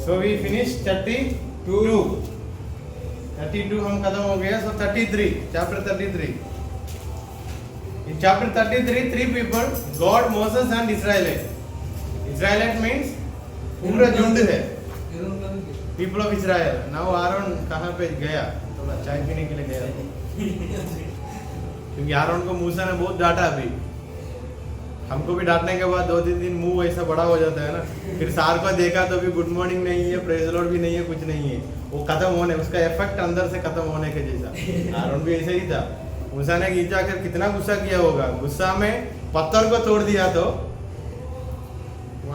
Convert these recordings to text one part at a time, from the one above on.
So we finished 32. 32 हम खत्म हो गया. So 33, chapter 33. In chapter 33, three people, God, Moses and Israelite. Israelite means पूरा झुंड है. People of Israel. Now Aaron कहाँ पे गया? थोड़ा चाय पीने के लिए गया. क्योंकि आरोन को मूसा ने बहुत डांटा. अभी हमको भी डांटने के बाद 2-3 दिन मुंह ऐसा बड़ा हो जाता है ना. फिर सार को देखा तो भी गुड मॉर्निंग नहीं है, प्रेज लॉर्ड भी नहीं है, कुछ नहीं है. वो खत्म होने, उसका इफेक्ट अंदर से खत्म होने के जैसा. आरोन भी ऐसे ही था. मूसा ने गीचा कर कितना गुस्सा किया होगा. गुस्सा में पत्थर को तोड़ दिया तो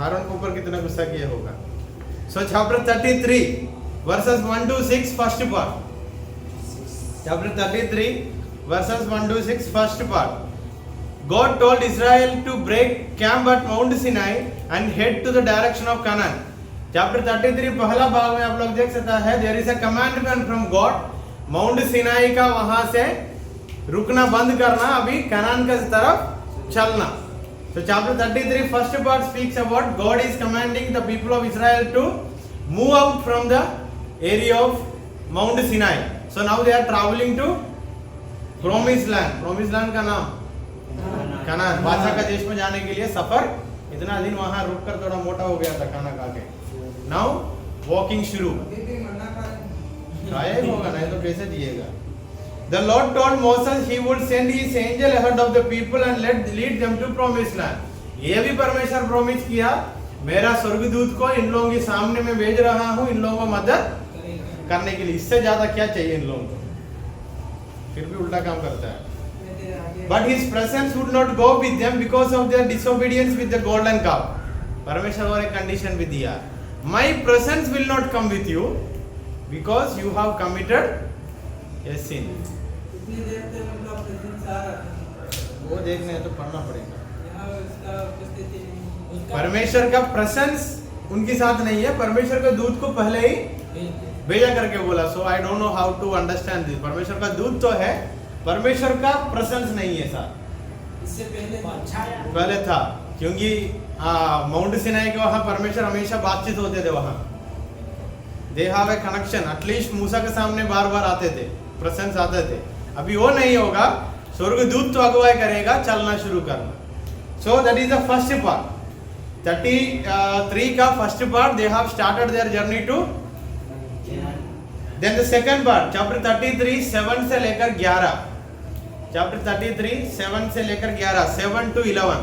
आरोन के ऊपर कितना गुस्सा किया होगा. So chapter 33 verses 1 to 6 first part. Chapter 33 verses 1 to 6 first part. God told Israel to break camp at Mount Sinai and head to the direction of Canaan. Chapter 33 पहला भाग में आप लोग देख सकता है. There is a commandment from God. Mount Sinai का वहां से रुकना बंद करना, अभी कनान की तरफ चलना. So chapter 33 first part speaks about God is commanding the people of Israel to move out from the area of Mount Sinai. So now they are traveling to Promised Land. Promised Land का नाम कनान, बादशाह का देश में जाने के लिए सफर. इतना दिन वहां रुककर थोड़ा मोटा हो गया था खाना खा के. Now walking शुरू. खाया ही होगा, नहीं तो कैसे जिएगा. The Lord told Moses he would send his angel ahead of the people and lead them to promised land. ये भी परमेश्वर प्रॉमिस किया, मेरा स्वर्गदूत को इन लोगों के सामने में भेज रहा हूँ, इन लोगों को मदद करने के लिए. इससे ज्यादा क्या चाहिए इन लोगों को. फिर भी उल्टा काम करता है. But his presence would not go with them because of their disobedience with the golden calf. परमेश्वर और एक कंडीशन भी दिया. My presence will not come with you because you have committed a sin. वो देखने तो पढ़ना पड़ेगा. परमेश्वर का प्रेजेंस उनके साथ नहीं है. परमेश्वर का दूत को पहले ही भेजा करके बोला. So I don't know how to understand this. परमेश्वर का दूत तो है, परमेश्वर का प्रेजेंस नहीं है साथ. इससे पहले था, क्योंकि माउंट सिनाई के वहां परमेश्वर हमेशा बातचीत होते थे. वहां they have a connection. At least मूसा के सामने बार बार आते थे, प्रेजेंस आते थे. अभी वो नहीं होगा. स्वर्गदूत तो अगुवाई करेगा, चलना शुरू करना. So that is the first part. 33 का first part. They have started their journey too. Then the second part chapter 33 7 से लेकर 11. चैप्टर 33 7 से लेकर 11, 7 to 11.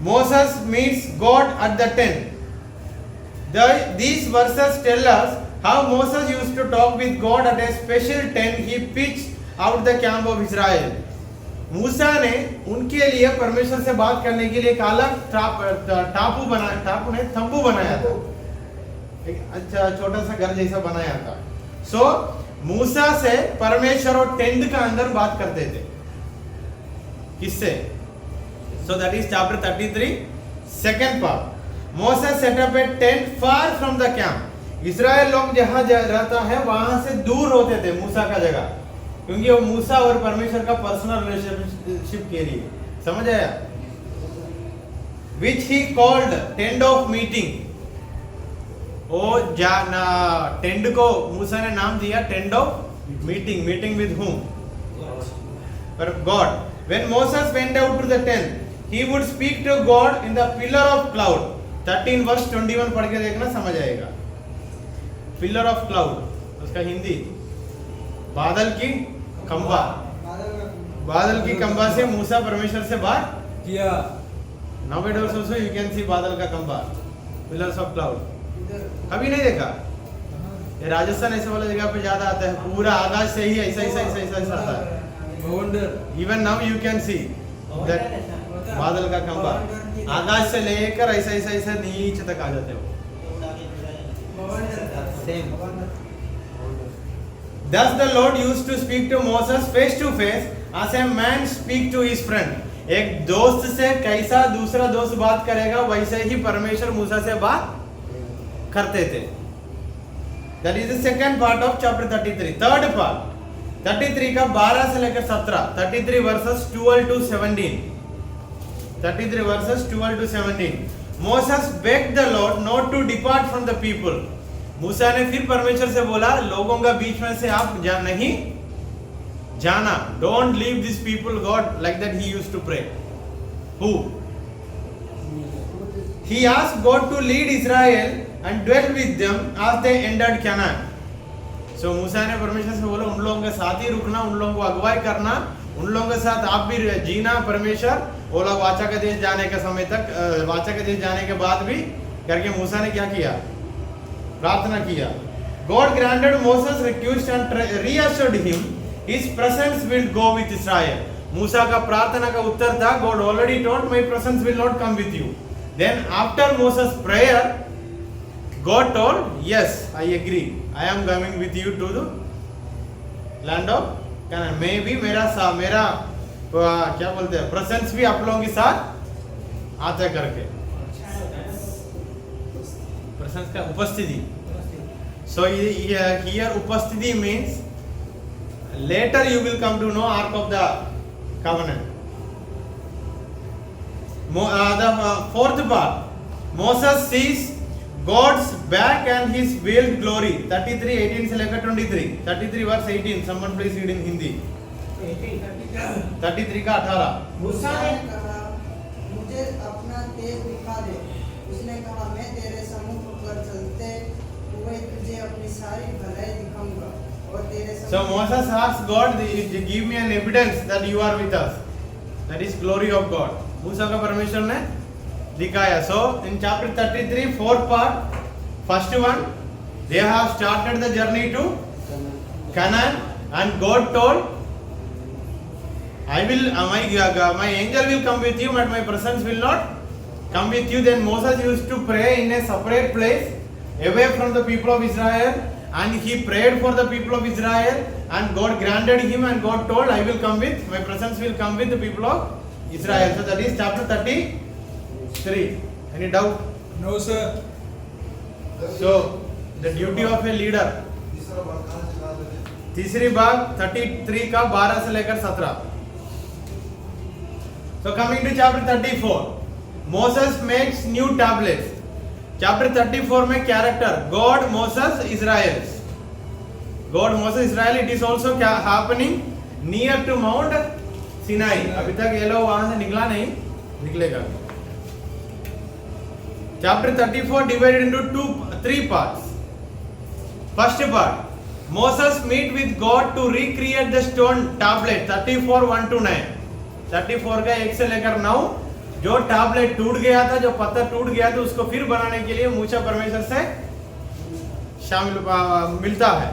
Moses meets God at the tent. These verses tell us how Moses used to talk with God at a special tent he pitched out the camp of Israel. मूसा ने उनके लिए परमेश्वर से बात करने के लिए एक अलग टापू बनाया. टापू नहीं, तंबू बनाया था. एक अच्छा छोटा सा घर जैसा बनाया था. सो मूसा से परमेश्वर और टेंट का अंदर बात करते थे. किससे? सो that is chapter 33 second part. Moses set up a tent far from the camp. इस्राएल लोग जहाँ रहता है वहां से दूर होते थे मूसा का जगह, क्योंकि वो मूसा और परमेश्वर का पर्सनल रिलेशनशिप के लिए. समझ आया? Which he called tent of meeting. वो टेंट को मूसा ने नाम दिया tent of meeting. Meeting with whom? पर God. When Moses went out to the tent, he would speak to God in the pillar of cloud. 13 verse 21 पढ़ के देखना, समझ आएगा. पिलर ऑफ क्लाउड उसका हिंदी बादल की खंबा. बादल की खंबा से मूसा परमेश्वर से बात किया. Nowadays also you can see बादल का खंबा, पिलर्स ऑफ क्लाउड. कभी नहीं देखा? ये राजस्थान ऐसे वाला जगह पे ज्यादा आता है. पूरा आकाश से ही ऐसा ऐसा ऐसा ऐसा ऐसा आता है. Even now you can see that बादल का खंबा आकाश से लेकर ऐसा ऐसा ऐसा नीचे तक आ जाते हो. Thus the Lord used to speak to Moses face to face as a man speak to his friend. एक दोस्त से कैसा दूसरा दोस्त बात करेगा, वैसे ही परमेश्वर मूसा से बात करते थे. That is the second part of chapter 33. Third part 33 का 12 से लेकर 17. 33 verses 12 to 17. 33 verses 12 to 17. Moses begged the Lord not to depart from the people. मूसा ने फिर परमेश्वर से बोला लोगों का बीच में से आप नहीं जाना. Don't leave these people, God, like that he used to pray. Who? He asked God to lead Israel and dwell with them as they entered Canaan. So मूसा ने परमेश्वर से बोला उन लोगों के साथ ही रुकना, उन लोगों को अगुवाई करना, उन लोगों के साथ आप भी जीना परमेश्वर. वो लोग वाचा के देश जाने के समय तक, वाचा के देश जाने के बाद भी करके मूसा ने क्या किया? प्रार्थना किया. God granted Moses' request and reassured him his presence will go with Israel. मूसा का प्रार्थना का उत्तर था God already told my presence will not come with you. Then after Moses' prayer God told yes I agree I am coming with you to the land of Canaan. Maybe मेरा क्या बोलते हैं presence भी आप लोगों के साथ आता करके प्रेजेंस का उपस्थिति. So here उपस्थिति means later you will come to know Ark of the Covenant. The fourth part, Moses sees God's back and his veiled glory. 33:18 से लेकर 23. 33 verse 18. Someone please read in Hindi. 33 का 18. मूसा ने कहा मुझे अपना तेज दिखा दे. उसने कहा मैं तेरे सम्मुख पर चलते हुए तुझे अपनी सारी भलाई दिखाऊंगा और तेरे So Moses asked God, give me an evidence that you are with us. That is glory of God. मूसा का परमेश्वर ने दिखाया. So in chapter 33, fourth part, first one, they have started the journey to Canaan, and God told, I will, my angel will come with you, but my presence will not come with you. Then Moses used to pray in a separate place, away from the people of Israel, and he prayed for the people of Israel, and God granted him, and God told, I will come with, my presence will come with the people of Israel. So that is chapter 33. Any doubt? No, sir. So the duty of a leader. तीसरी बात 33 का 12 से लेकर 17. So coming to chapter 34, Moses makes new tablets. Chapter 34 में character God, Moses, Israel. God, Moses, Israel. It is also happening near to Mount Sinai. अभी तक ये लोग वहां से निकला नहीं, निकलेगा. Chapter 34 divided into three parts. First part, Moses meet with God to recreate the stone tablet. 34 1 to 9. 34 का 1 से लेकर 9 जो टैबलेट टूट गया था, जो पत्थर टूट गया था, उसको फिर बनाने के लिए मूसा परमेश्वर से शामिल मिलता है.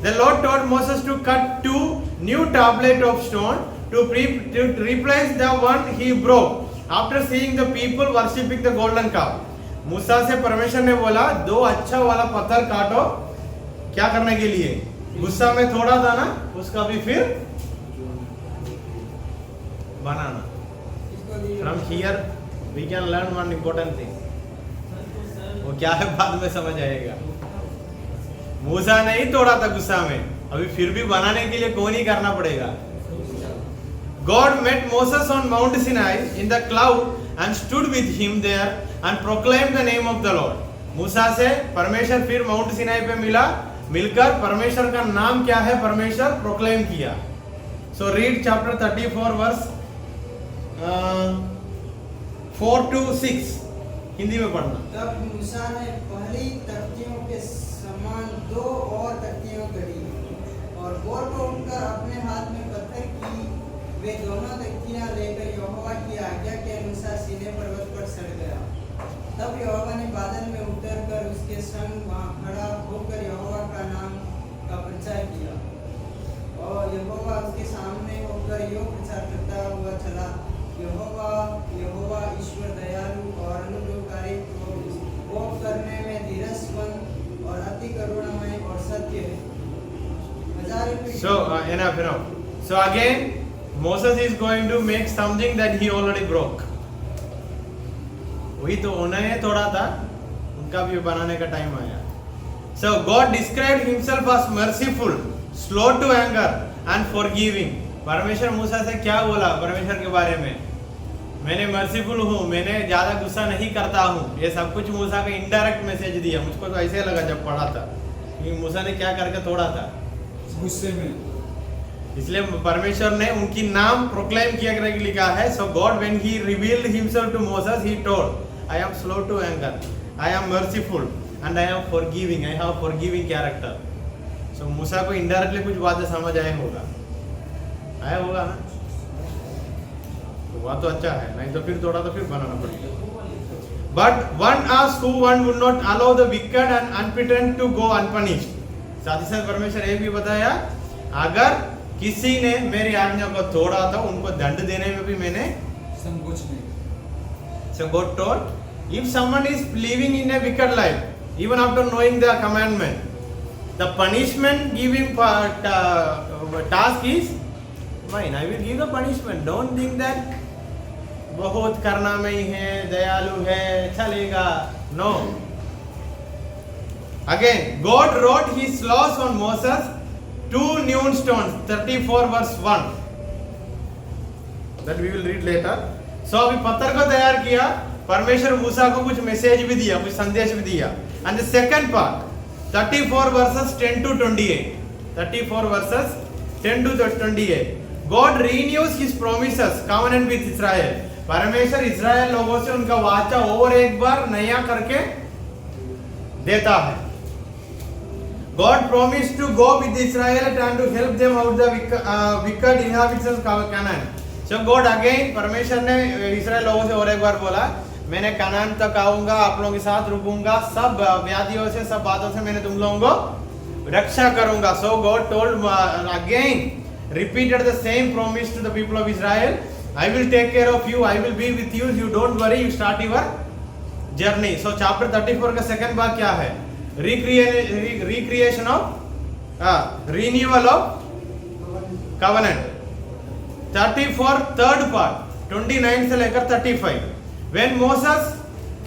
The Lord told Moses to cut 2 new tablets of stone to replace the one he broke after seeing the people worshipping the golden calf. मूसा से परमेश्वर ने बोला 2 अच्छा वाला पत्थर काटो. क्या करने के लिए? गुस्सा में थोड़ा था ना, उसका भी फिर बनाना. From here we can learn one important thing. वो क्या है बाद में समझ आएगा. मूसा नहीं तोड़ा था गुस्सा में, अभी फिर भी बनाने के लिए कौन ही करना पड़ेगा. God met Moses on Mount Sinai in the cloud and stood with him there and proclaimed the name of the Lord. मूसा से परमेश्वर फिर माउंट सिनाई पे मिलकर परमेश्वर का नाम क्या है परमेश्वर प्रोक्लेम किया. So read chapter 34 verse 4 to 6. Hindi में पढ़ना. तब मूसा ने पहली तख्तियों के समान 2 और तख्तियां गढ़ी और बोर को उठकर अपने हाथ में पत्थर की वे दोनों तख्तियां लेकर यहोवा की आज्ञा के अनुसार सीने पर्वत पर चढ़ गया. तब यहोवा ने बादल में उतरकर उसके संग वहां खड़ा होकर यहोवा का नाम का प्रचार किया और यहोवा उसके सामने होकर यो प्रचार करता हुआ चला. यहोवा यहोवा ईश्वर दयालु और अनुग्रहकारी, कोप करने में धीरजमंद और अति करुणामय और सत्य है. So enough. So again Moses is going to make something that he already broke. वही तो उन्हें तोड़ा था, उनका भी बनाने का टाइम आया. So God described himself as merciful, slow to anger and forgiving. परमेश्वर मूसा से क्या बोला परमेश्वर के बारे में? मैंने मर्सीफुल हूँ, मैंने ज्यादा गुस्सा नहीं करता हूँ। ये सब कुछ मूसा का इनडायरेक्ट मैसेज दिया। मुझको तो ऐसे लगा जब पढ़ा था कि मूसा ने क्या करके तोड़ा था गुस्से में। इसलिए परमेश्वर ने उनकी नाम प्रोक्लेम किया करके लिखा है। So God when he revealed himself to Moses he told I am slow to anger, I am merciful and I am forgiving, I have forgiving character. So मूसा को इनडायरेक्टली कुछ बातें समझ आया होगा ना, तो वह तो अच्छा है, नहीं तो फिर थोड़ा तो फिर बनाना पड़ेगा। But one asked who one would not allow the wicked and unpenitent to go unpunished. साथ ही साथ परमेश्वर ये भी बताया अगर किसी ने मेरी आज्ञा को तोड़ा तो उनको दंड देने में भी मैंने संकोच नहीं। So God told, if someone is living in a wicked life, even after knowing the commandment, the punishment giving task is mine. I will give the punishment. Don't think that बहुत करना में ही है, दयालु है, चलेगा. No. Again, God wrote His laws on Moses, 2 new stones, 34 verse 1. That we will read later. So अभी पत्थर को तैयार किया, परमेश्वर मूसा को कुछ मैसेज भी दिया, कुछ संदेश भी दिया. And the second part, 34 verses 10 to 28. 34 verses 10 to 28. God renews His promises, covenant with Israel. परमेश्वर इज़राइल लोगों से उनका वाचा और एक बार नया करके देता है. God promised to go with Israel and to help them out the wicked inhabitants of Canaan. So God again, परमेश्वर ने इज़राइल लोगों से और एक बार बोला, मैंने कनान तक आऊंगा, आप लोगों के साथ रुकूंगा, सब व्याधियों से, सब बातों से मैंने तुम लोगों को रक्षा करूंगा. So God told again, repeated the same promise to the people of Israel. I will take care of you, I will be with you, you don't worry, you start your journey. So chapter 34 का second भाग क्या है? Recreation of renewal of covenant. 34 third part 29 से लेकर 35. When Moses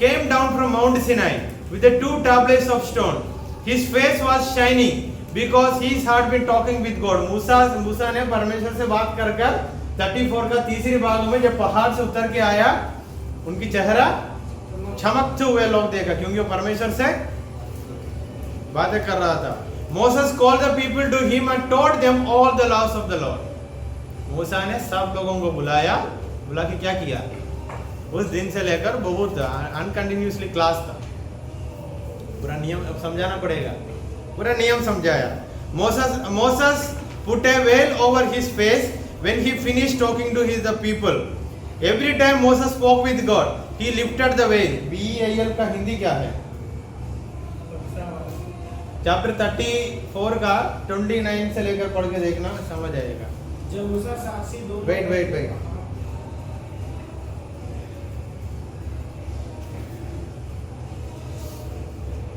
came down from Mount Sinai with the 2 tablets of stone, his face was shining because he had been talking with God. मूसा ने परमेश्वर से बात कर 34 का तीसरी भाग में जब पहाड़ से उतर के आया, उनकी चेहरा चमकते हुए लोग देखा, क्योंकि वो परमेश्वर से बातें कर रहा था. Moses called the people to him and taught them all the laws of the Lord. मूसा ने सब लोगों को बुला के क्या किया? उस दिन से लेकर बहुत अनकंटिन्यूसली क्लास था. पूरा नियम अब समझाना पड़ेगा, पूरा नियम समझाया. Moses put a veil over his face when he finished talking to the people. Every time Moses spoke with God, he lifted the veil. VEIL का हिंदी क्या है? चैप्टर 34 का 29 से लेकर पढ़ के देखना, समझ आएगा. जब मूसा साक्षी दो वेट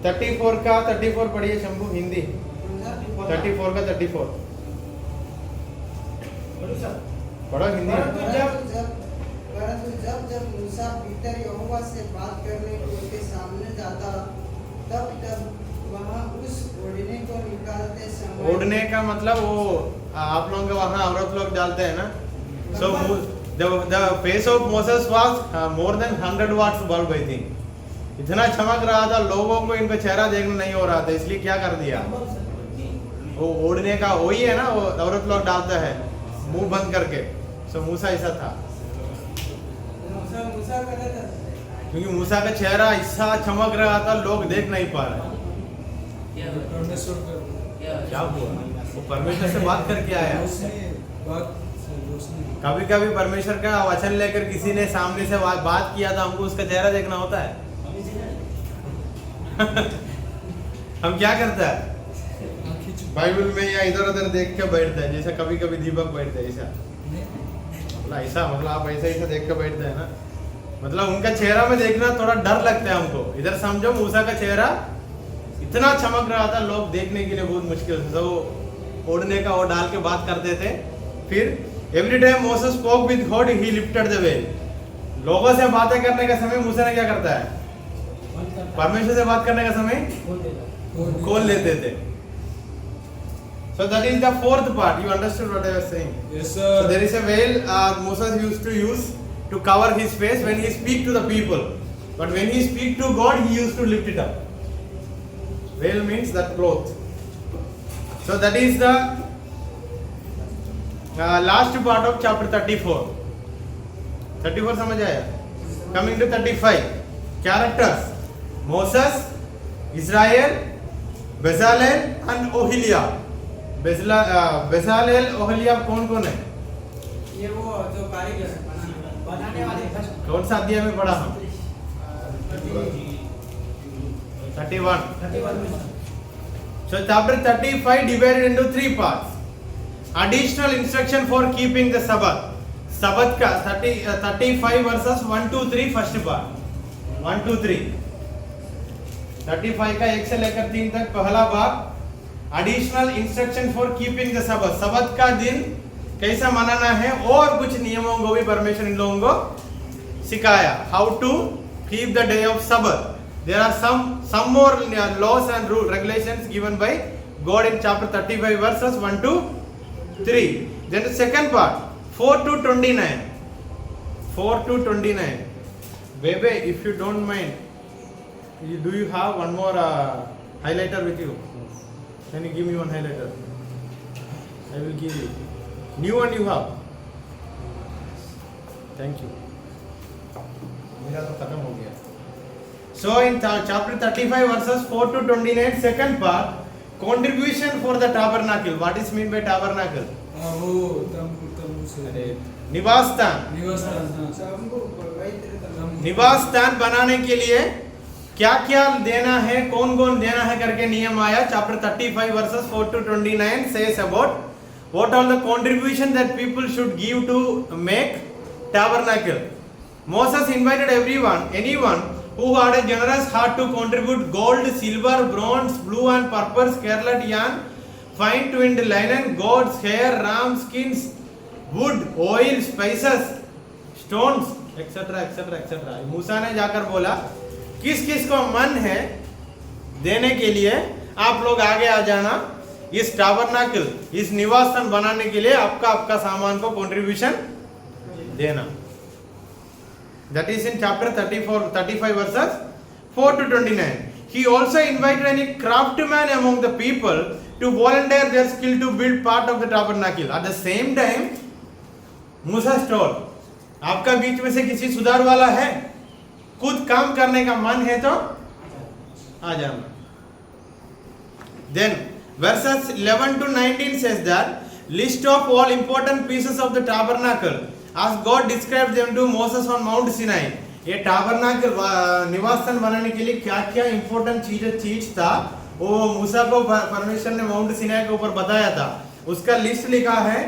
34 का 34 पढ़िए शंभू, हिंदी 34 का 34 पढ़ो हिंदी. परंतु जब मूसा भीतर यहोवा से बात करने को उसके सामने जाता, तब वहाँ उस ओढ़ने को निकालते समय, ओढ़ने का मतलब वो आप लोगों के वहाँ औरत लोग डालते हैं ना. So the face of Moses was more than 100 watts bulb, I think. इतना चमक रहा था, लोगों को इनका चेहरा देखना नहीं हो रहा था, इसलिए क्या कर दिया, वो ओढ़ने का वही है ना, वो औरत लोग डालता है मुंह बंद करके. सो मूसा ऐसा था, मूसा कर रहा था, क्योंकि मूसा का चेहरा ऐसा चमक रहा था, लोग देख नहीं पा रहे. परमेश्वर का क्या हुआ? वो परमेश्वर से बात करके आया. कभी कभी परमेश्वर का वचन लेकर किसी ने सामने से बात किया था, हमको उसका चेहरा देखना होता है. हम क्या करता है, बाइबल में या इधर उधर देख के बैठता है, जैसा कभी कभी दीपक बैठता है ऐसा, ऐसा मतलब आप ऐसा देख के बैठते हैं ना, मतलब उनका चेहरा में देखना थोड़ा डर लगता है हमको. इधर समझो मूसा का चेहरा इतना चमक रहा था, लोग देखने के लिए बहुत मुश्किल था. वो ओढ़ने का वो डाल के बात करते थे. फिर every time Moses spoke with God, he lifted the well. लोगों से बातें करने का समय मूसा ने क्या करता है, परमेश्वर से बात करने का समय खोल लेते थे. So that is the fourth part. You understood what I was saying? Yes, sir. So there is a veil Moses used to use to cover his face when he speak to the people. But when he speak to God, he used to lift it up. Veil means that cloth. So that is the last part of chapter 34. 34 समझ आया? Coming to 35. Characters: Moses, Israel, Bezalel and Oholiab. Bezalel, Oholiab कौन कौन है? ये वो जो कारीगर बनाने वाले कौन सा अध्याय में पढ़ा हम? 31. So chapter 35 divided into 3 parts. Additional instruction for keeping the Sabbath. Sabbath का 35 verses 1 to 3 first part. 1 to 3. 35 का 1 से लेकर 3 तक पहला भाग. Additional instruction for keeping the Sabbath. Sabbath का दिन कैसा मनाना है और कुछ नियमों को भी परमेश्वर इन लोगों को सिखाया. How to keep the day of Sabbath. There are some more laws and regulations given by God in chapter 35 verses 1 to 3. Then the second part 4 to 29. 4 to 29. Bebe, if you don't mind, do you have one more highlighter with you? Can you give me one highlighter? I will give you. New one you have. Thank you. मेरा तो खत्म हो गया. So in chapter 35 verses 4 to 29, second part, contribution for the tabernacle. What is mean by tabernacle? वो तंबू से निवास स्थान. निवास स्थान बनाने के लिए क्या क्या देना है, कौन कौन देना है करके नियम आया. Chapter 35 verses 4 to 29 says about what all the contribution that people should give to make tabernacle. Moses invited anyone who had a generous heart to contribute gold, silver, bronze, blue and purple, scarlet yarn, fine twinned linen, goats, hair, ram skins, wood, oil, spices, stones, etc. etc. etc. मूसा ने जाकर बोला किस किस को मन है देने के लिए आप लोग आगे आ जाना. इस टाबरनाकल, इस निवास स्थान बनाने के लिए आपका सामान को कंट्रीब्यूशन देना. That is in chapter 35 verses 4 to 29. He also invited any craftsman among the people to volunteer their skill to build part of the tabernacle. At the same time, Musa told, आपका बीच में से किसी सुधार वाला है, खुद काम करने का मन है तो आ जाना. Then verses 11 to 19 says that list of all important pieces of the tabernacle as God described them to Moses on Mount Sinai. ये टाबरनाकल निवास स्थान बनाने के लिए क्या क्या इंपॉर्टेंट चीज था वो मूसा को परमेश्वर ने माउंट सिनाई के ऊपर बताया था. उसका लिस्ट लिखा है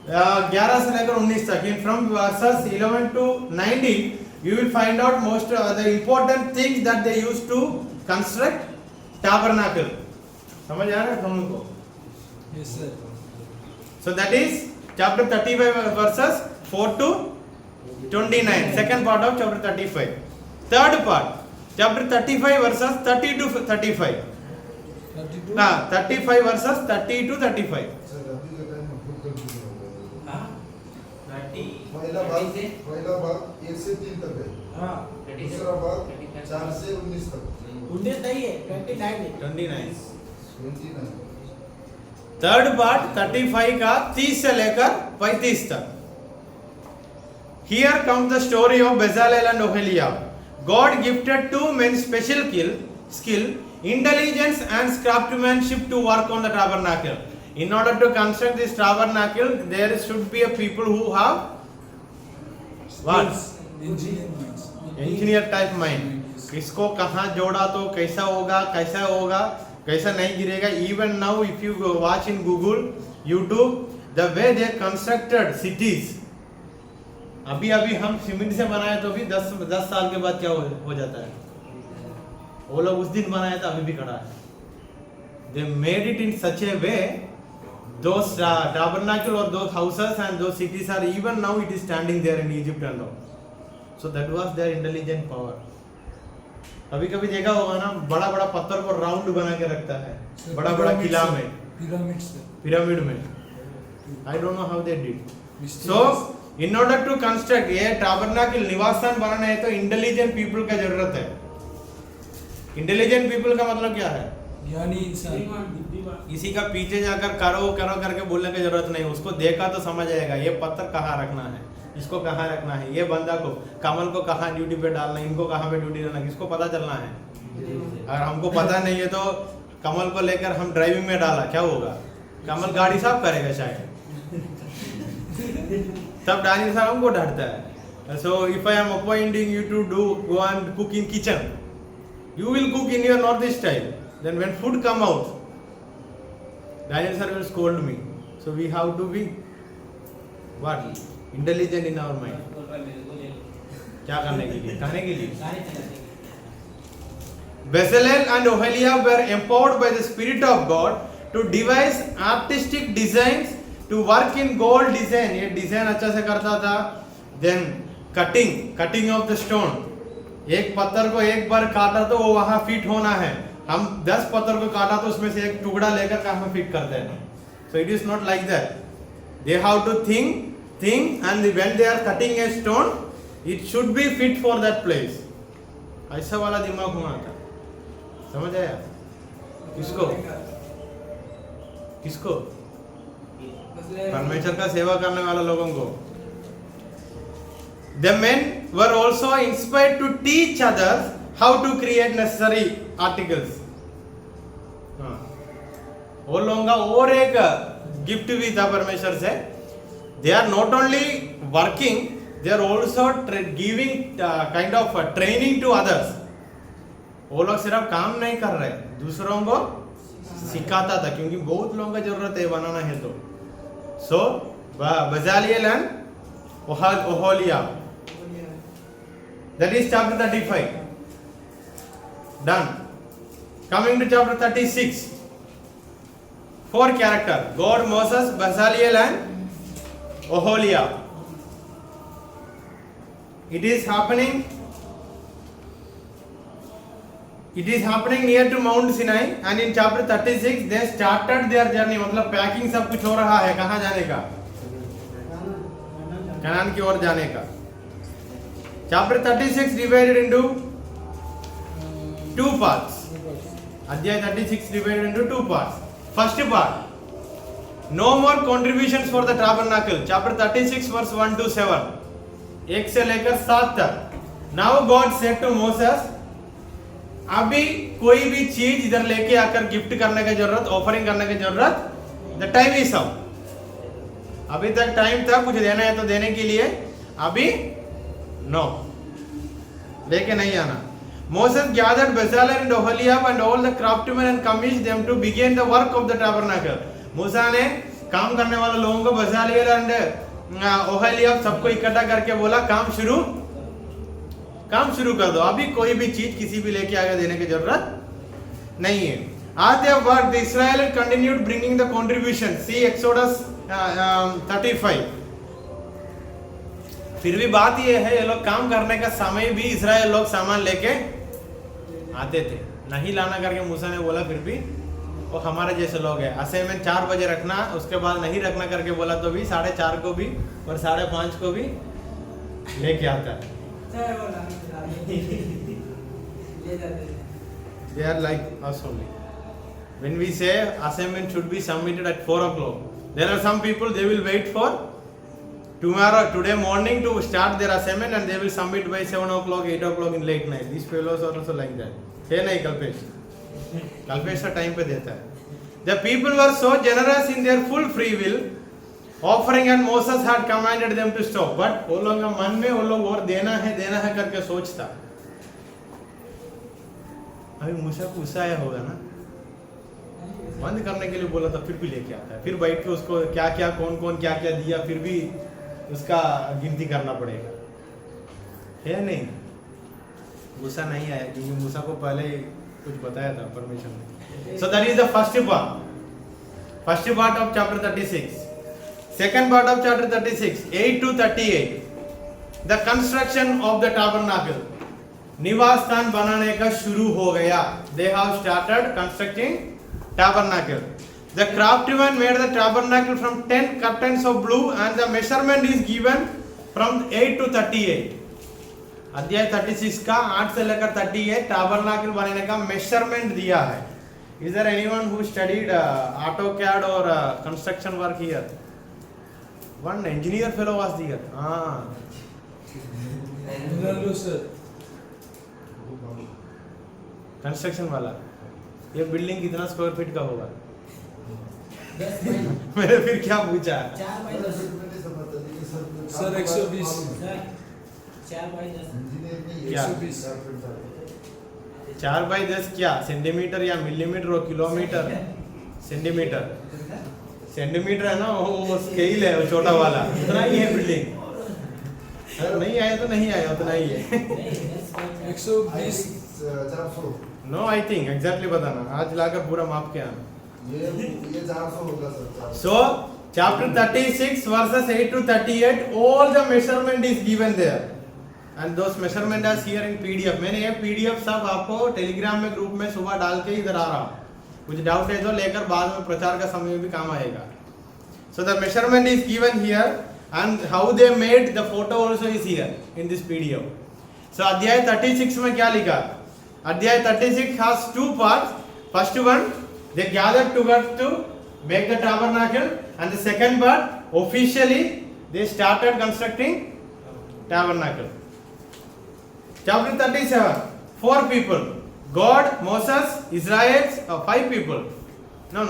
11 से लेकर 19 तक. In from versus 11 to 19 you will find out most the important things that they used to construct tabernacle. समझ आ रहा है तुम लोगों को? Yes sir. So that is chapter 35 verses 4 to 29. Second part of chapter 35. Third part, chapter 35 verses 30 to 35. 32. 35 verses 30 to 35. पहला भाग 1 से 3 तक है. हाँ दूसरा भाग 4 से 19 तक. 19 नहीं है 29 है 29. 29. थर्ड पार्ट 35 का 30 से लेकर 35 तक. Here comes the story of Bezalel and Oholiab. God gifted two men special skill, intelligence and craftsmanship to work on the tabernacle. In order to construct this tabernacle, there should be a people who have what? Engineer type mind. किसको कहाँ जोड़ा तो कैसा होगा, कैसा नहीं गिरेगा. Even now, if you go watch in Google, YouTube, the way they constructed cities. अभी हम सीमेंट से बनाए तो भी 10 साल के बाद क्या हो जाता है. वो लोग उस दिन बनाया था, अभी भी खड़ा है. They made it in such a way, those tabernacle or those houses and those cities are even now it is standing there in Egypt and all. So that was their intelligent power. कभी कभी देखा होगा ना, बड़ा बड़ा पत्थर को round बना के रखता है, बड़ा बड़ा किला में, पिरामिड में. I don't know how they did. So in order to construct ये टैबरनाकल निवास स्थान बनाना है तो इंटेलिजेंट पीपल का जरूरत है। इंटेलिजेंट पीपल का मतलब क्या है? ज्ञानी इंसान। किसी का पीछे जाकर करो करो करके बोलने की जरूरत नहीं, उसको देखा तो समझ आएगा ये पत्थर कहाँ रखना है, इसको कहाँ रखना है, ये बंदा को कमल को कहाँ ड्यूटी पे डालना है, इनको कहाँ पे ड्यूटी देना, किसको पता चलना है। अगर हमको पता नहीं है तो कमल को लेकर हम ड्राइविंग में डाला क्या होगा? कमल गाड़ी साफ करेगा शायद, तब डाली साहब हमको डांटता है। So if I am appointing you to do go and cook in kitchen, you will cook in your north style, then when food come out Daniel sir will scold me, so we have to be what intelligent in our mind। क्या करने के लिए? खाने के लिए। Bezalel and Oholiab were empowered by the Spirit of God to devise artistic designs, to work in gold design, ये design अच्छा से करता था। Then cutting of the stone, एक पत्थर को एक बार काटा तो वो वहां फिट होना है, हम 10 पत्थर को काटा तो उसमें से एक टुकड़ा लेकर कहाँ फिट करते हैं। So it is not like that, they have to think and when they are cutting a stone it should be fit for that place। ऐसा वाला दिमाग होना था, समझ आया? किसको परमेश्वर का सेवा करने वाले लोगों को। The men were also inspired to teach others how to create necessary articles। वो लोगों का और एक गिफ्ट भी था परमेश्वर से। They are not only working, they are also giving kind of training to others। वो लोग सिर्फ काम नहीं कर रहे, दूसरों को सिखाता था, क्योंकि बहुत लोगों का जरूरत है बनाना है तो। So Bezalel and Oholiab, that is chapter 35 done। Coming to chapter 36, 4 character, God, Moses, Bezalel and Oholiab। It is happening near to Mount Sinai, and in chapter 36 they started their journey, मतलब packing सब कुछ हो रहा है, कहाँ जाने का? कनान की ओर जाने का। Chapter 36 divided into 2 parts। अध्याय 36 divided into 2 parts। First part, no more contributions for the tabernacle, chapter 36 verse 1 to 7, 1 से लेकर 7 तक। Now God said to Moses, अभी कोई भी चीज इधर लेके आकर गिफ्ट करने की जरूरत, ऑफरिंग करने की जरूरत, द टाइम इज अप। अभी तक टाइम था, कुछ देना है तो देने के लिए, अभी नो, लेके नहीं आना। Moses gathered Bezalel and Oholiab and all the craftsmen and commissioned them to begin the work of the tabernacle। मूसा ने काम करने वाले लोगों को बेजालेल एंड ओहोलियाब सबको इकट्ठा करके बोला काम शुरू कर दो, अभी कोई भी चीज किसी भी लेके आगे देने की जरूरत नहीं है। As they worked, the Israelites continued bringing the contribution। See Exodus 35। फिर भी बात ये है, ये लोग काम करने का समय भी इस्राएल लोग सामान लेके आते थे, नहीं लाना करके मूसा ने बोला, फिर भी वो हमारे जैसे लोग हैं, असाइनमेंट 4 बजे रखना, उसके बाद नहीं रखना करके बोला तो भी 4:30 को भी और 5:30 को भी लेके आता है। They are like us only। When we say assignment should be submitted at 4 o'clock, there are some people they will wait for today morning to start their assignment and they will submit by 7 o'clock, 8 o'clock in late night। These fellows are also like that। है नहीं कल्पेश का time पे देता है। The people were so generous in their full free will offering, and Moses had commanded them to stop, but वो लोगों का मन में वो लोग और देना है करके सोचता। अभी मूसा को गुस्सा आया होगा ना, बंद करने के लिए बोला था, फिर भी लेके आता है, फिर बैठ के उसको क्या क्या कौन क्या दिया, फिर भी उसका गिनती करना पड़ेगा, है नहीं? गुस्सा नहीं आया क्योंकि मूसा को पहले कुछ बताया था परमेश्वर ने। So that is the first part of chapter 36। Second part of chapter 36, 8 to 38, the construction of the tabernacle। निवास स्थान बनाने का शुरू हो गया। They have started constructing tabernacle। The craftsman made the tabernacle from 10 curtains of blue, and the measurement is given from 8 to 38 अध्याय 36 का 8 से लेकर 38 टैबरनाकल बनाने का मेजरमेंट दिया है. Is there anyone who studied AutoCAD or construction work here? One engineer fellow was there. Ronaldo sir. Construction वाला. ये बिल्डिंग कितना स्क्वायर फीट का होगा? मैंने फिर क्या पूछा? सर 120. 120 4/10 क्या सेंटीमीटर या मिलीमीटर और किलोमीटर? सेंटीमीटर. सेंटीमीटर है ना, वो स्केल है, वो छोटा वाला. उतना ही है बिल्डिंग. अगर नहीं आया तो नहीं आया, उतना ही है. 120. 400 नो आई थिंक एग्जैक्टली बताना. आज लाकर पूरा माप के आना. ये 400 होगा sir. So chapter 36 verses 8 to 38 all the measurement is given there and those measurement are here in PDF. मैंने ये PDF सब आपको टेलीग्राम में ग्रुप में सुबह डाल के इधर आ रहा हूँ. कुछ डाउट है तो लेकर बाद में प्रचार का समय में भी काम आएगा. So the measurement is given here and how they made the photo also is here in this PDF. So अध्याय 36 में क्या लिखा? अध्याय 36 has two parts. First one they gathered together to make the tabernacle and the second part officially they started constructing tabernacle. Chapter 37 4 people God, Moses, Israelites, 5 people. No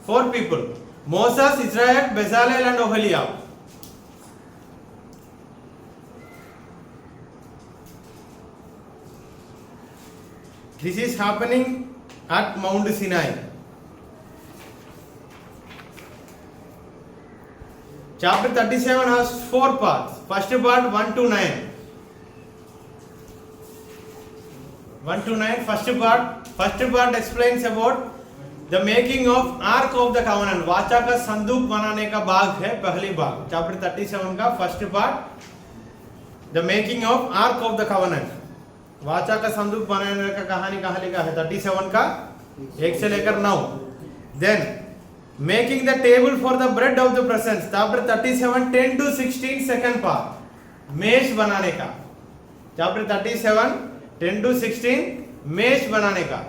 4 people. Moses, Israel, Bezalel and Oholiab. This is happening at Mount Sinai. Chapter 37 has 4 parts. First part 1 to 9. 1 to 9. First part explains about the making of Ark of the Covenant. वाचा का संदूक बनाने का भाग है पहली भाग. Chapter 37 का first part the making of Ark of the Covenant. वाचा का संदूक बनाने का कहानी कहाँ लिखा है? 37 का 1 से लेकर 9. Then making the table for the bread of the presence. Chapter 37 10 to 16 second part. मेज बनाने का. Chapter 37 10 to 16 मेज बनाने का.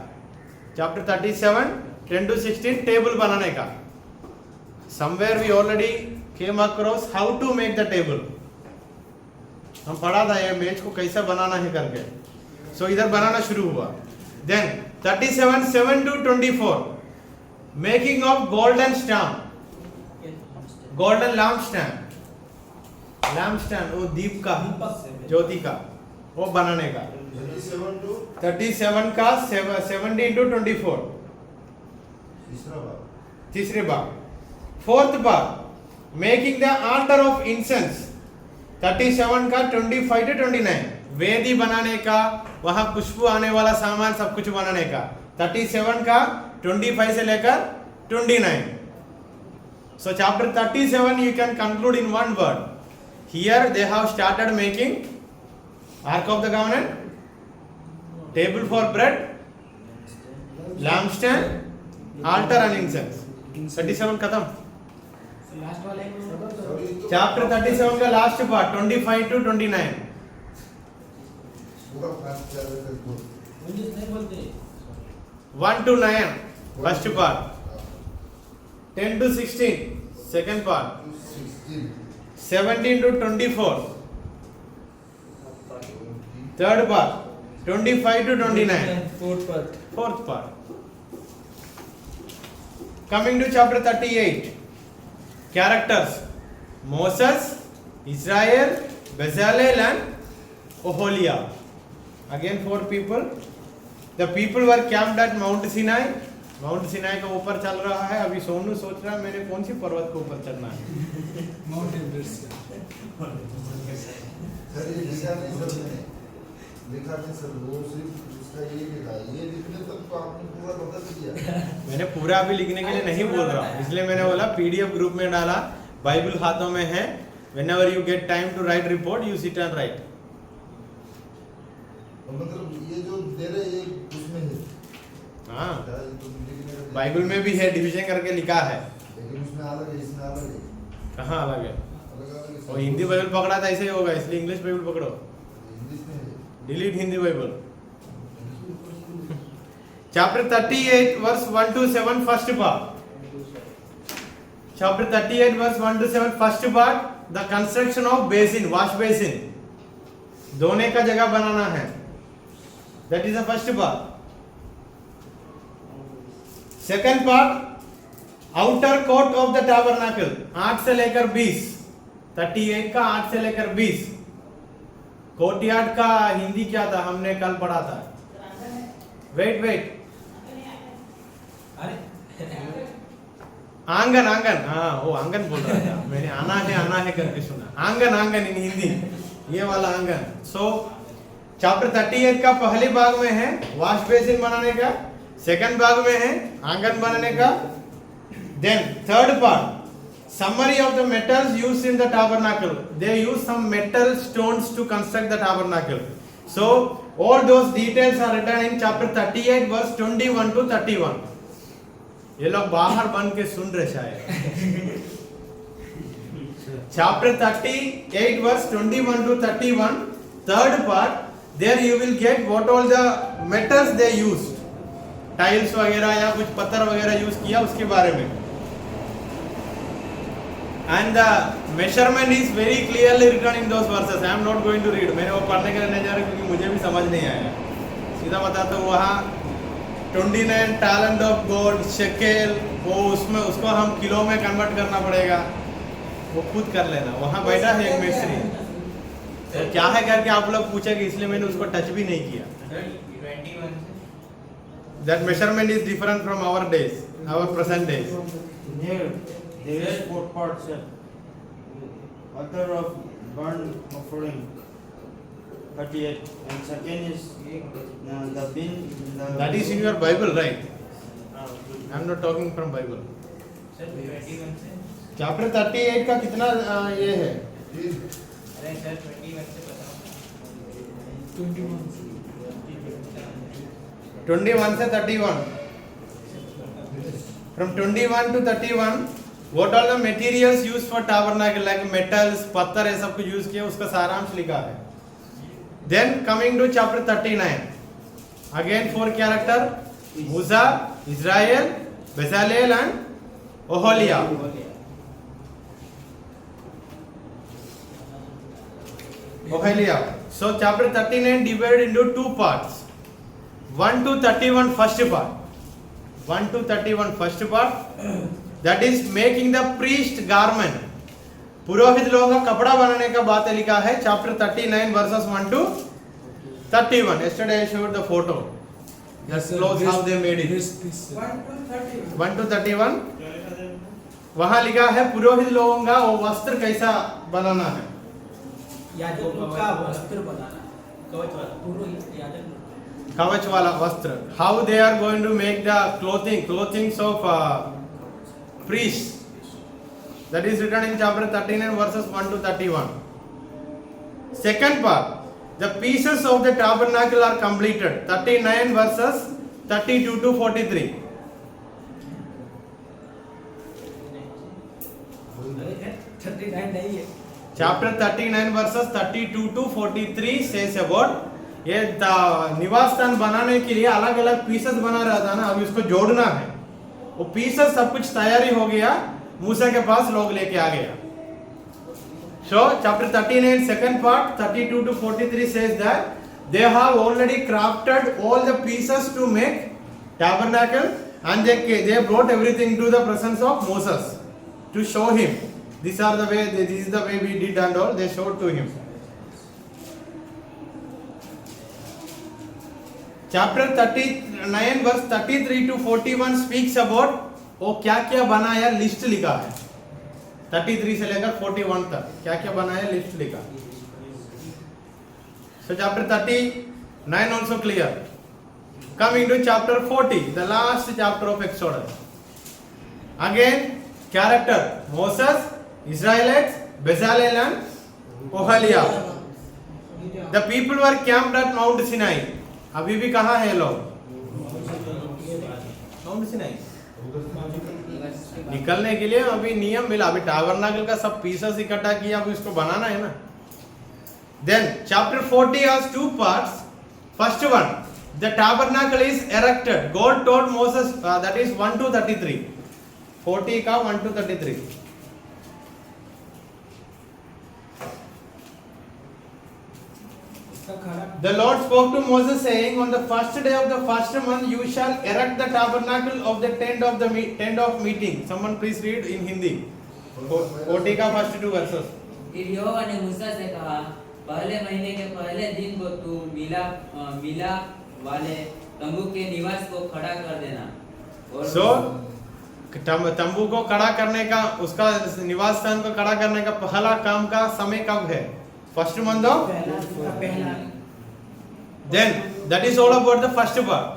Chapter 37 10 to 16 टेबल बनाने का. Somewhere we already came across how to make the table. हम पढ़ा था ये मेज को कैसे बनाना है करके. So इधर बनाना शुरू हुआ. Then 37 7 to 24 making of golden stand. Golden lampstand. Lampstand वो दीप का ज्योति का वो बनाने का. 37 का 17 to 24 तीसरे बार. Fourth part making the altar of incense. 37 का 25 to 29 वेदी बनाने का, वहां खुशबू आने वाला सामान सब कुछ बनाने का. 37 का 25 से लेकर 29. So chapter 37 you can conclude in one word. Here they have started making Ark of the Covenant, table for bread, lampstand, altar and incense. 37 खत्म. लास्ट वाले Chapter 37 का लास्ट पार्ट 25 to 29. पूरा फास्ट चल रहा है. 1 to 9 first part. 10 to 16 second part. 16 17 to 24 third part. 25 to 29 fourth part. Coming to chapter 38 characters Moses, Israel, Bezalel and Oholiab. Again 4 people. The people were camped at Mount Sinai. Mount Sinai का ऊपर चल रहा है. अभी सोनू सोच रहा है मैंने कौन सी पर्वत के ऊपर चलना है. Mount Everest. सर ये लिखा नहीं सर मैंने लिखा नहीं सर. वो सिर्फ उसका ये लिखा. ये लिखने तक तो आपने पूरा बता दिया. मैंने पूरा अभी लिखने के लिए नहीं बोल रहा हूँ, इसलिए मैंने बोला पीडीएफ ग्रुप में डाला. बाइबल हाथों में है. whenever you get time to write report you sit and write. मतलब ये जो दे रहे ये उसमें है. हाँ बाइबल में भी है, डिवीजन करके लिखा है. लेकिन उसमें अलग है, इसमें अलग है. कहाँ अलग है? वो हिंदी बाइबल पकड़ा था ऐसे ही होगा, इसलिए इंग्लिश बाइबल पकड़ो। इंग्लिश में है। Delete Hindi Bible. Chapter 38 verse 1 to 7 first part. Chapter 38 verse 1 to 7 first part, the construction of basin, wash basin, धोने का जगह बनाना है, that is the first part. Second part, outer court of the tabernacle, 8 से लेकर 20, 38 का 8 से लेकर 20। कोर्टयार्ड का हिंदी क्या था, हमने कल पढ़ा था। वेट आंगन, हाँ वो आंगन बोल रहा था, मैंने आना है करके सुना। आंगन इन हिंदी, ये वाला आंगन। सो चैप्टर 38 का पहले भाग में है वॉश बेसिन बनाने का, सेकंड भाग में है आंगन बनाने का। Then third part, summary of the metals used in the tabernacle. They use some metal stones to construct the tabernacle. So all those details are written in chapter 38 verse 21 to 31. ये लोग बाहर बन के सुन रहे शायद। Chapter 38 verse 21 to 31, third part, there you will get what all the metals they used. Tiles वगैरह या कुछ पत्थर वगैरह यूज किया उसके बारे में। And the measurement is very clearly written in those verses. I am not going to read. मैंने वो पढ़ने के लिए नहीं जा रहा क्योंकि मुझे भी समझ नहीं आया। सीधा बताता हूँ, वहाँ 29 talent of gold shekel, वो उसमें उसको हम किलो में कन्वर्ट करना पड़ेगा, वो खुद कर लेना। वहाँ बैठा है एक मिस्त्री, तो क्या है करके आप लोग पूछेंगे, इसलिए मैंने उसको टच भी नहीं किया। That measurement is different from our days, our present days. There is four parts, sir. Altar of burnt offering, 38, and second is the bin. That is in your Bible, right? I am not talking from Bible. Chapter 38 का कितना ये है? अरे sir 21 से बताओ। 21 से 31. From 21 to 31, what all the materials used for tabernacle, like metals, पत्थर ये सब कुछ यूज किया, उसका सारांश लिखा है। Then coming to chapter 39, again 4 character, Musa, Israel, Bezalel and Oholiab. So chapter 39 divided into 2 parts. 1 to 31 first part. 1 to 31 first part, that is making the priest garment. पुरोहित लोगों का कपड़ा बनाने का बात लिखा है chapter 39 versus 1 to 31. Yesterday I showed the photo. Just close how they made it. 1 to 31. वहाँ लिखा है पुरोहित लोगों का वो वस्त्र कैसा बनाना है। याजकों का वस्त्र बनाना, कवच वाला पुरोहित याजक कवच वाला वस्त्र, how they are going to make the clothings of priests, that is written in chapter 39 verses 1 to 31. Second part, the pieces of the tabernacle are completed, 39 verses 32 to 43. Chapter 39 verses 32 to 43 says about ये निवास स्थान बनाने के लिए अलग अलग pieces बना रहा था ना, अभी उसको जोड़ना है। वो पीसेस सब कुछ तैयारी हो गया, मूसा के पास लोग लेके आ गया। So chapter 39 second part 32 to 43 says that they have already crafted all the pieces to make tabernacle, and they brought everything to the presence of Moses to show him. This is the way we did and all they showed to him. Chapter 39 verse 33 to 41 speaks about वो क्या क्या बनाया, list लिखा है। 33 से लेकर 41 तक क्या क्या बनाया, लिस्ट लिखा। So chapter 39 also clear. Coming to chapter 40, the last chapter of Exodus. Again character, Moses, Israelites, Bezalel and Oholiab. The people were camped at Mount Sinai. अभी भी कहाँ है लोग? Mount Sinai. निकलने के लिए अभी नियम मिला, अभी टाबरनाकल का सब पीसेस इकट्ठा किया, अभी इसको बनाना है ना. Then chapter 40 has two parts. First one, the tabernacle is erected. God told Moses, that is 1 to 33. 40 का 1 to 33. The Lord spoke to Moses saying, on the first day of the first month you shall erect the tabernacle of the tent of meeting. Someone please read in Hindi. 40 का first two verses. फिर यहोवा ने मूसा से कहा, पहले महीने के पहले दिन को तू मिला वाले तंबू के निवास को खड़ा कर देना. और So तंबू को खड़ा करने का, उसका निवास स्थान को खड़ा करने का पहला काम का समय कब है? First month of? पहला Then that is all about the first part.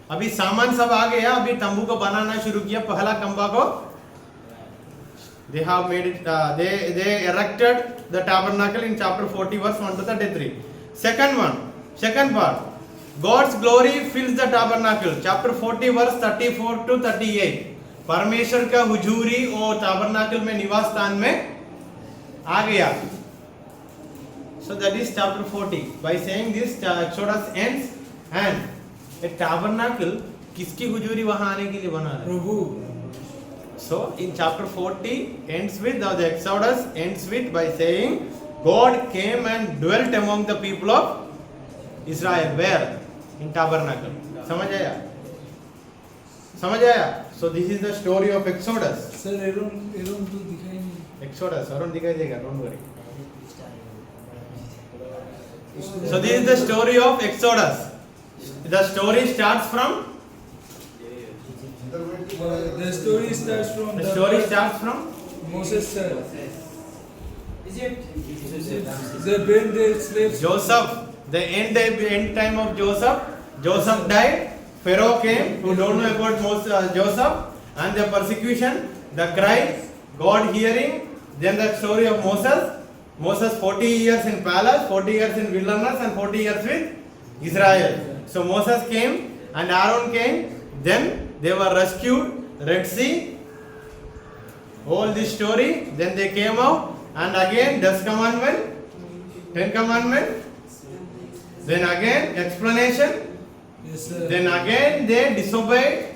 अभी सामान सब आ गया, अभी तंबू को बनाना शुरू किया. पहला खंबा को they have made it, they erected the tabernacle in chapter 40 verse 1 to 33. Second part, God's glory fills the tabernacle. Chapter 40 verse 34 to 38. परमेश्वर का हुजूरी और tabernacle में निवास स्थान में आ गया. So that is chapter 40. By saying this, Exodus ends, and a tabernacle किसकी हुजूरी वहां आने के लिए बना है? प्रभु. So in chapter 40 ends with, the Exodus ends with by saying God came and dwelt among the people of Israel. Where? In tabernacle. समझ आया? So this is the story of Exodus. Sir Aaron तो दिखाई नहीं. Exodus, Arun दिखाई देगा, don't worry. So this is the story of Exodus. The story starts from The story starts from Moses sir. Is it? They bring their slaves. Joseph. The end time of Joseph. Joseph died. Pharaoh came, who don't know about Joseph, and the persecution, the cry, God hearing. Then the story of Moses. Moses 40 years in palace, 40 years in wilderness, and 40 years with Israel. So Moses came and Aaron came. Then they were rescued, Red Sea, all this story. Then they came out, and again 10 commandment. Then again explanation. Yes sir. Then again they disobeyed.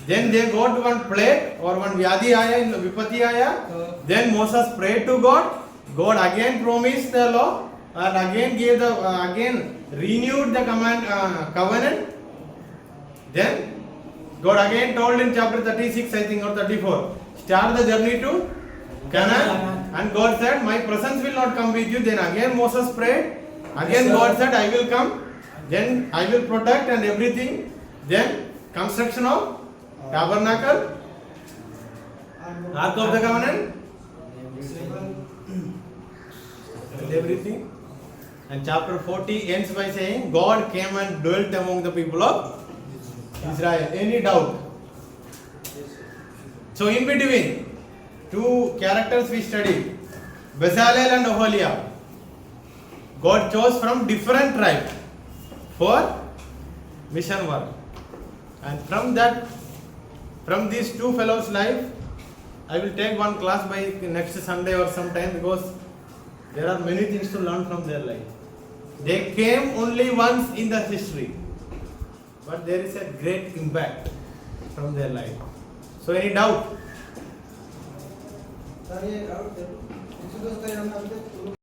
Then they got one plague or one vyadhi aaya, vipatti aaya. Then Moses prayed to God. God again promised the law and again gave again renewed the covenant. Then God again told in chapter 36, I think, or 34, start the journey to Canaan. And God said, my presence will not come with you. Then again Moses prayed. Again God said, I will come. Then I will protect and everything. Then construction of tabernacle, Ark of the Covenant, and everything. And chapter 40 ends by saying, God came and dwelt among the people of Israel. Any doubt? So in between, two characters we studied, Bezalel and Oholiab. God chose from different tribes for mission work. And from these two fellows' life, I will take one class by next Sunday or sometime, because there are many things to learn from their life. They came only once in the history, but there is a great impact from their life. So any doubt? Sir ये exodus का हम अभी तक